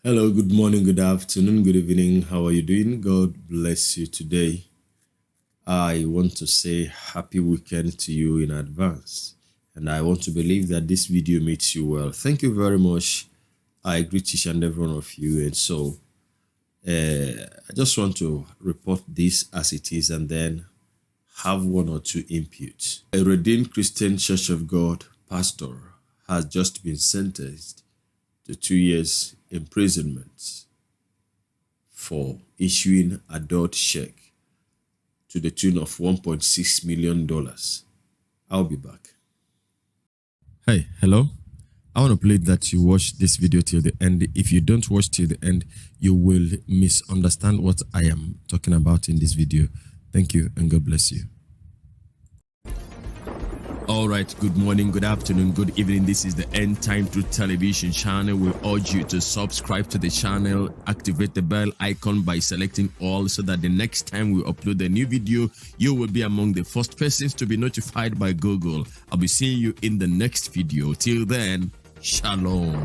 Hello, good morning, good afternoon, good evening. How are you doing? God bless you today. I want to say happy weekend to you in advance. And I want to believe that this video meets you well. Thank you very much. I greet each and every one of you. And so I just want to report this as it is and then have one or two inputs. A Redeemed Christian Church of God pastor has just been sentenced to 2 years imprisonment for issuing a dot check to the tune of $1.6 million. I'll be back. Hey, hello. I want to plead that you watch this video till the end. If you don't watch till the end, you will misunderstand what I am talking about in this video. Thank you and God bless you. All right, good morning, good afternoon, good evening. This is the End Time Truth Television channel. We urge you to subscribe to the channel, activate the bell icon by selecting all so that the next time we upload a new video, you will be among the first persons to be notified by Google. I'll be seeing you in the next video. Till then, shalom.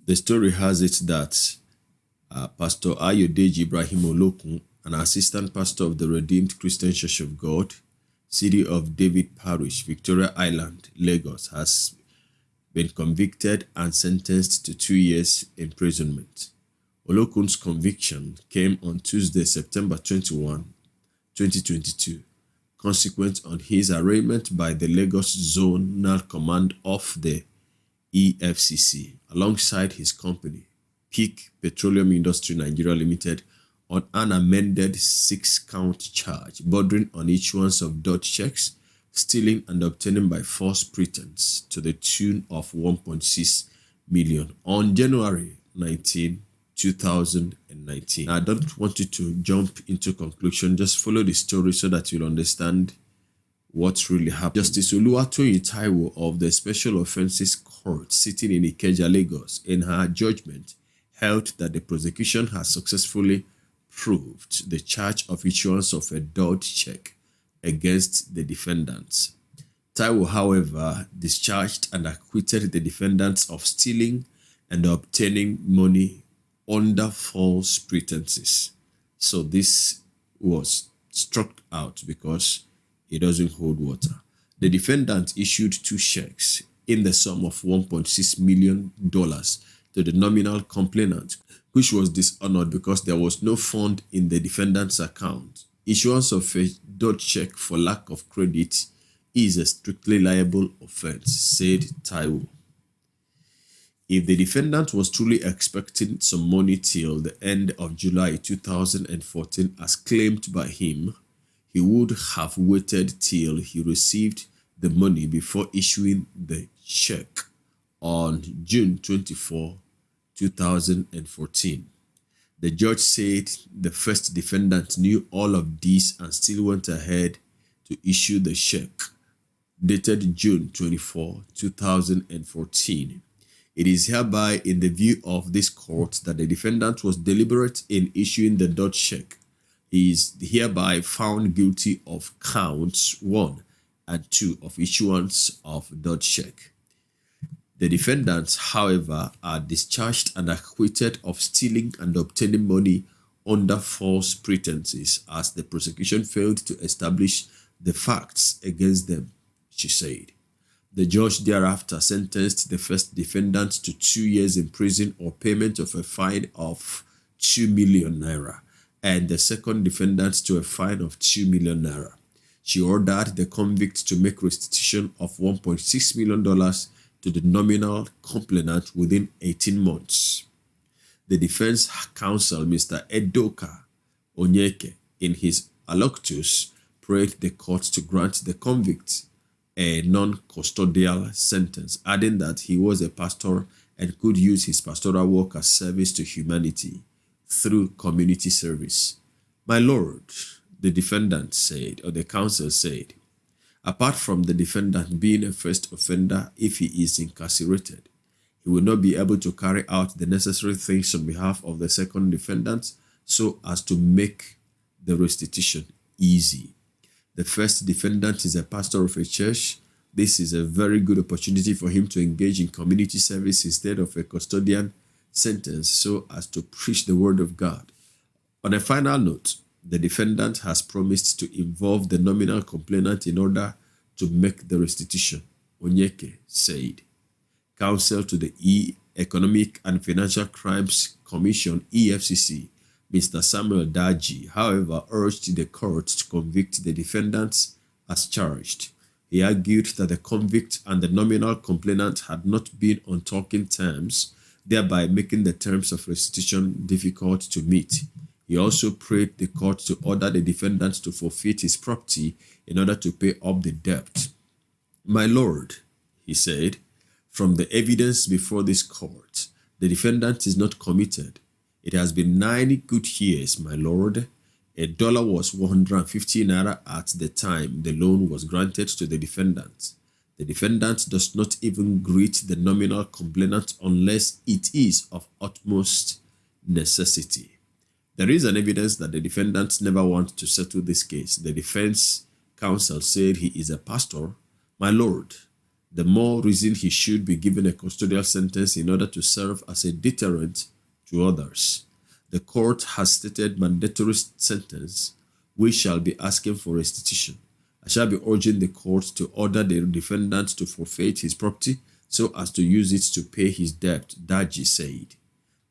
The story has it that Pastor Ayodeji Ibrahim Olokun, an assistant pastor of the Redeemed Christian Church of God, City of David Parish, Victoria Island, Lagos, has been convicted and sentenced to 2 years imprisonment. Olokun's conviction came on Tuesday, September 21, 2022, consequent on his arraignment by the Lagos Zonal Command of the EFCC, alongside his company, Peak Petroleum Industry Nigeria Limited, on an amended 6-count charge bordering on issuance of dot checks, stealing and obtaining by false pretense to the tune of 1.6 million on January 19, 2019. I don't want you to jump into conclusion. Just follow the story so that you'll understand what really happened. Justice Oluwatoyin Taiwo of the Special Offences Court sitting in Ikeja, Lagos, in her judgment, held that the prosecution has successfully proved the charge of issuance of a dot check against the defendants. Taiwo, however, discharged and acquitted the defendants of stealing and obtaining money under false pretenses. So this was struck out because it doesn't hold water. The defendant issued 2 checks in the sum of $1.6 million to the nominal complainant, which was dishonored because there was no fund in the defendant's account. Issuance of a dot check for lack of credit is a strictly liable offense, said Taiwo. If the defendant was truly expecting some money till the end of July 2014 as claimed by him, he would have waited till he received the money before issuing the check on June 24, 2014. The judge said the first defendant knew all of this and still went ahead to issue the check, dated June 24, 2014. It is hereby in the view of this court that the defendant was deliberate in issuing the dot check. He is hereby found guilty of counts 1 and 2 of issuance of dot check. The defendants, however, are discharged and acquitted of stealing and obtaining money under false pretenses as the prosecution failed to establish the facts against them, she said. The judge thereafter sentenced the first defendant to 2 years in prison or payment of a fine of 2 million naira and the second defendant to a fine of 2 million naira. She ordered the convict to make restitution of $1.6 million to the nominal complainant within 18 months. The defense counsel, Mr. Edoka Onyeke, in his allocutus, prayed the court to grant the convict a non-custodial sentence, adding that he was a pastor and could use his pastoral work as service to humanity through community service. My lord, the defendant said, or the counsel said, apart from the defendant being a first offender, if he is incarcerated, he will not be able to carry out the necessary things on behalf of the second defendant so as to make the restitution easy. The first defendant is a pastor of a church. This is a very good opportunity for him to engage in community service instead of a custodian sentence so as to preach the word of God. On a final note, the defendant has promised to involve the nominal complainant in order to make the restitution, Onyeke said. Counsel to the Economic and Financial Crimes Commission, EFCC, Mr. Samuel Daji, however, urged the court to convict the defendants as charged. He argued that the convict and the nominal complainant had not been on talking terms, thereby making the terms of restitution difficult to meet. He also prayed the court to order the defendant to forfeit his property in order to pay up the debt. My lord, he said, from the evidence before this court, the defendant is not committed. It has been 9 good years, my lord. A dollar was 150 naira at the time the loan was granted to the defendant. The defendant does not even greet the nominal complainant unless it is of utmost necessity. There is an evidence that the defendant never wants to settle this case. The defense counsel said he is a pastor. My lord, the more reason he should be given a custodial sentence in order to serve as a deterrent to others. The court has stated mandatory sentence. We shall be asking for restitution. I shall be urging the court to order the defendant to forfeit his property so as to use it to pay his debt, Daji said.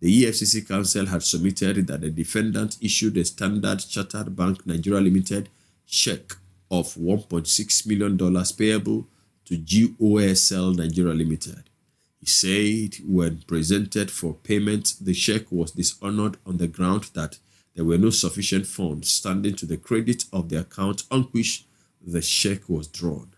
The EFCC counsel had submitted that the defendant issued a Standard Chartered Bank Nigeria Limited check of $1.6 million payable to GOSL Nigeria Limited. He said when presented for payment, the check was dishonored on the ground that there were no sufficient funds standing to the credit of the account on which the check was drawn.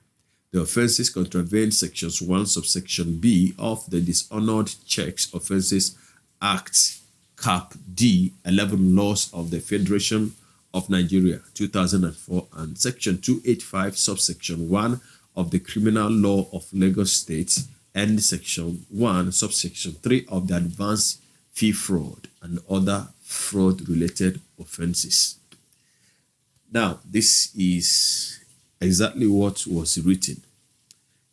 The offences contravened Sections 1, subsection B of the Dishonored Checks Offences Act, Cap D, 11 Laws of the Federation of Nigeria, 2004, and Section 285, subsection 1 of the Criminal Law of Lagos State, and Section 1, subsection 3 of the Advanced Fee Fraud and other fraud-related offenses. Now, this is exactly what was written.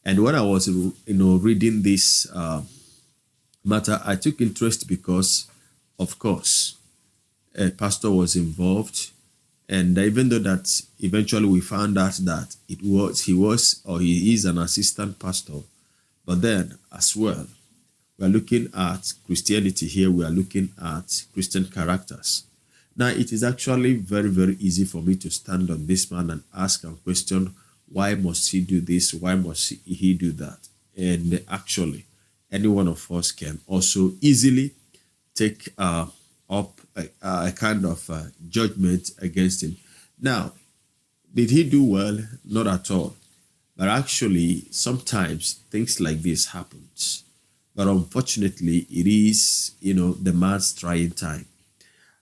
And when I was, reading this matter, I took interest because, of course, a pastor was involved. And even though that eventually we found out that he is an assistant pastor, but then as well, we are looking at Christianity here. We are looking at Christian characters. Now, it is actually very, very easy for me to stand on this man and ask and question, why must he do this? Why must he do that? And actually, any one of us can also easily take up a kind of judgment against him. Now, did he do well? Not at all. But actually, sometimes things like this happens. But unfortunately, it is, the man's trying time.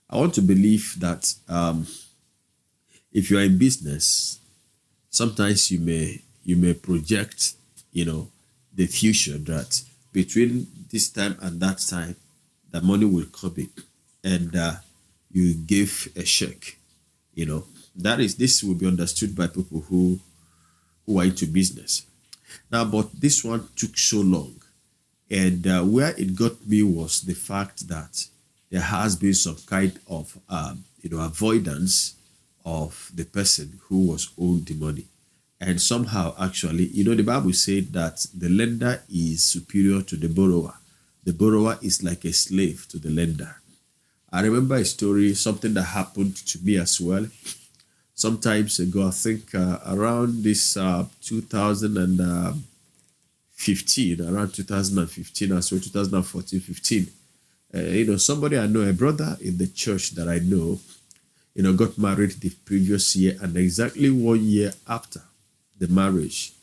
I want to believe that if you are in business, sometimes you may project, the future that between this time and that time, the money will come in, and you give a check. This will be understood by people who are into business. Now, but this one took so long, and where it got me was the fact that there has been some kind of avoidance of the person who was owed the money. And somehow, actually, the Bible said that the lender is superior to the borrower. The borrower is like a slave to the lender. I remember a story, something that happened to me as well. Sometimes ago, I think around this 2015, around 2015 or so, 2014, 15. Somebody I know, a brother in the church that I know, got married the previous year, and exactly 1 year after the marriage,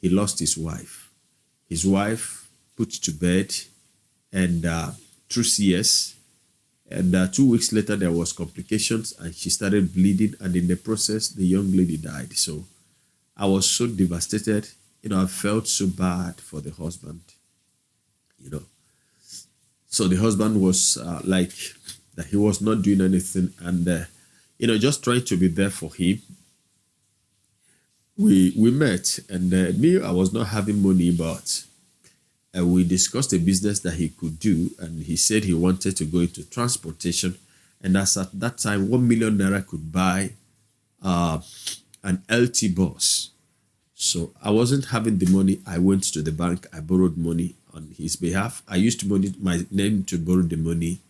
he lost his wife. His wife put to bed, and through CS, and 2 weeks later, there was complications, and she started bleeding, and in the process, the young lady died. So I was so devastated. I felt so bad for the husband, So the husband was like that he was not doing anything, and, just trying to be there for him. we met, and me, I was not having money, but we discussed a business that he could do, and he said he wanted to go into transportation, and as at that time, 1 million naira could buy an LT bus. So I wasn't having the money. I went to the bank. I borrowed money on his behalf. I used my name to borrow the money,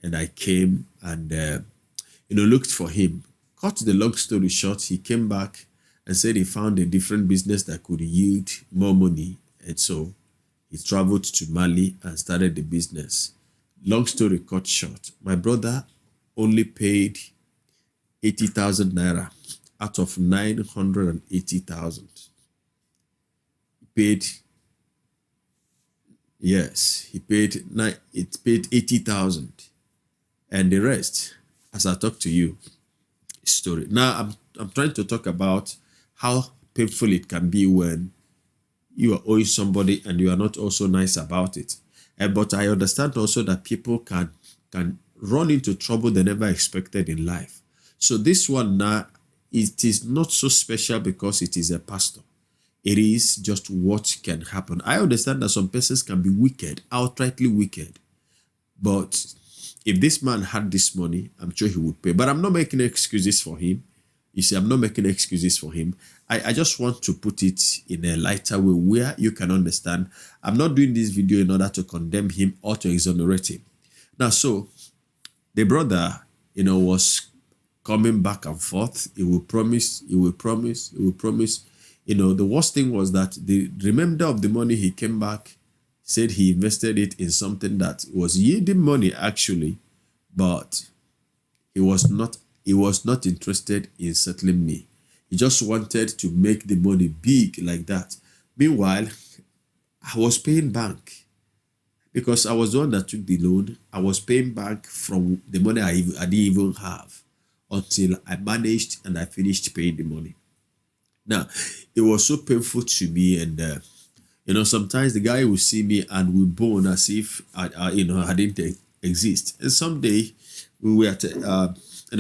and I came and looked for him. Cut the long story short, he came back and said he found a different business that could yield more money, and so he traveled to Mali and started the business. Long story cut short, my brother only paid 80,000 naira out of 980,000. He paid 80,000, and the rest, as I talk to you, is story. Now I'm trying to talk about how painful it can be when you are owing somebody and you are not also nice about it. But I understand also that people can run into trouble they never expected in life. So this one now, it is not so special because it is a pastor. It is just what can happen. I understand that some persons can be wicked, outrightly wicked. But if this man had this money, I'm sure he would pay. But I'm not making excuses for him. You see, I'm not making excuses for him. I just want to put it in a lighter way where you can understand. I'm not doing this video in order to condemn him or to exonerate him. Now, so the brother, was coming back and forth. He will promise. The worst thing was that the remainder of the money he came back, said he invested it in something that was yielding money actually, but he was not interested in settling me. He just wanted to make the money big like that. Meanwhile, I was paying bank because I was the one that took the loan. I was paying bank from the money I didn't even have until I managed and I finished paying the money. Now, it was so painful to me, and sometimes the guy will see me and will bone as if I didn't exist. And someday we were at a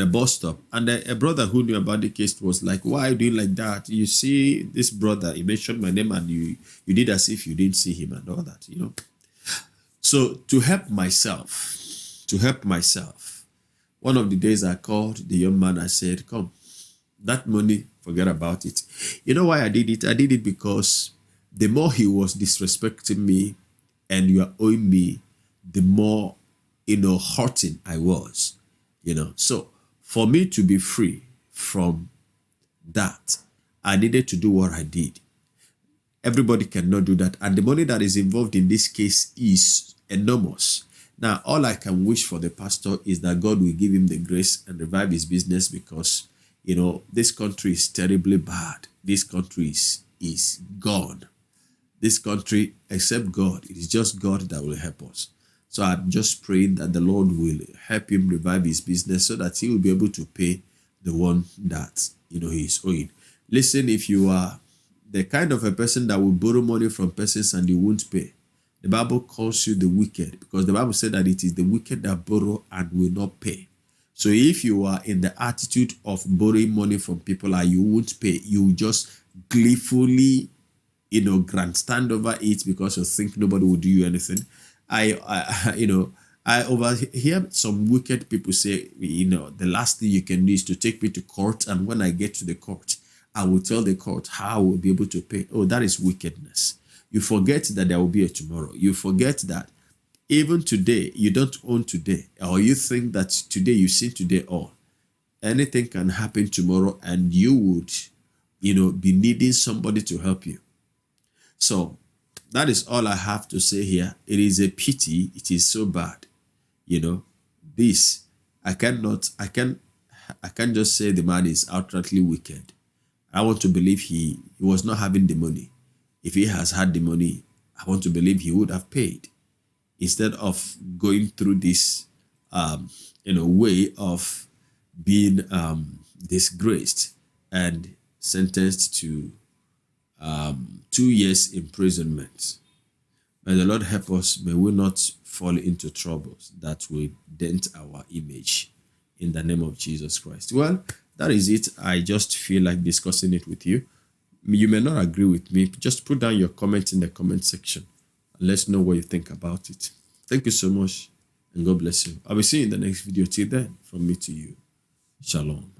bus stop, and a brother who knew about the case was like, "Why are you doing like that? You see this brother, he mentioned my name, and you did as if you didn't see him and all that, So to help myself, one of the days I called the young man. I said, "Come, that money, forget about it." You know why I did it? I did it because the more he was disrespecting me and you are owing me, the more, hurting I was, So for me to be free from that, I needed to do what I did. Everybody cannot do that. And the money that is involved in this case is enormous. Now, all I can wish for the pastor is that God will give him the grace and revive his business, because this country is terribly bad. This country is gone. This country, except God, it is just God that will help us. So I'm just praying that the Lord will help him revive his business so that he will be able to pay the one that, he is owing. Listen, if you are the kind of a person that will borrow money from persons and you won't pay, the Bible calls you the wicked, because the Bible said that it is the wicked that borrow and will not pay. So if you are in the attitude of borrowing money from people and you won't pay, you just gleefully, grandstand over it because you think nobody will do you anything. I overhear some wicked people say, the last thing you can do is to take me to court, and when I get to the court, I will tell the court how I will be able to pay. Oh, that is wickedness. You forget that there will be a tomorrow. You forget that even today, you don't own today, or you think that today you sin today, or anything can happen tomorrow, and you would, be needing somebody to help you. So that is all I have to say here. It is a pity. It is so bad. This, I can't just say the man is outrightly wicked. I want to believe he was not having the money. If he has had the money, I want to believe he would have paid, instead of going through this, way of being disgraced and sentenced to 2 years imprisonment. May the Lord help us. May we not fall into troubles that will dent our image, in the name of Jesus Christ. Well, that is it. I just feel like discussing it with you. You may not agree with me. Just put down your comment in the comment section and let's know what you think about it. Thank you so much and God bless you. I'll be seeing you in the next video. Till then, from me to you. Shalom.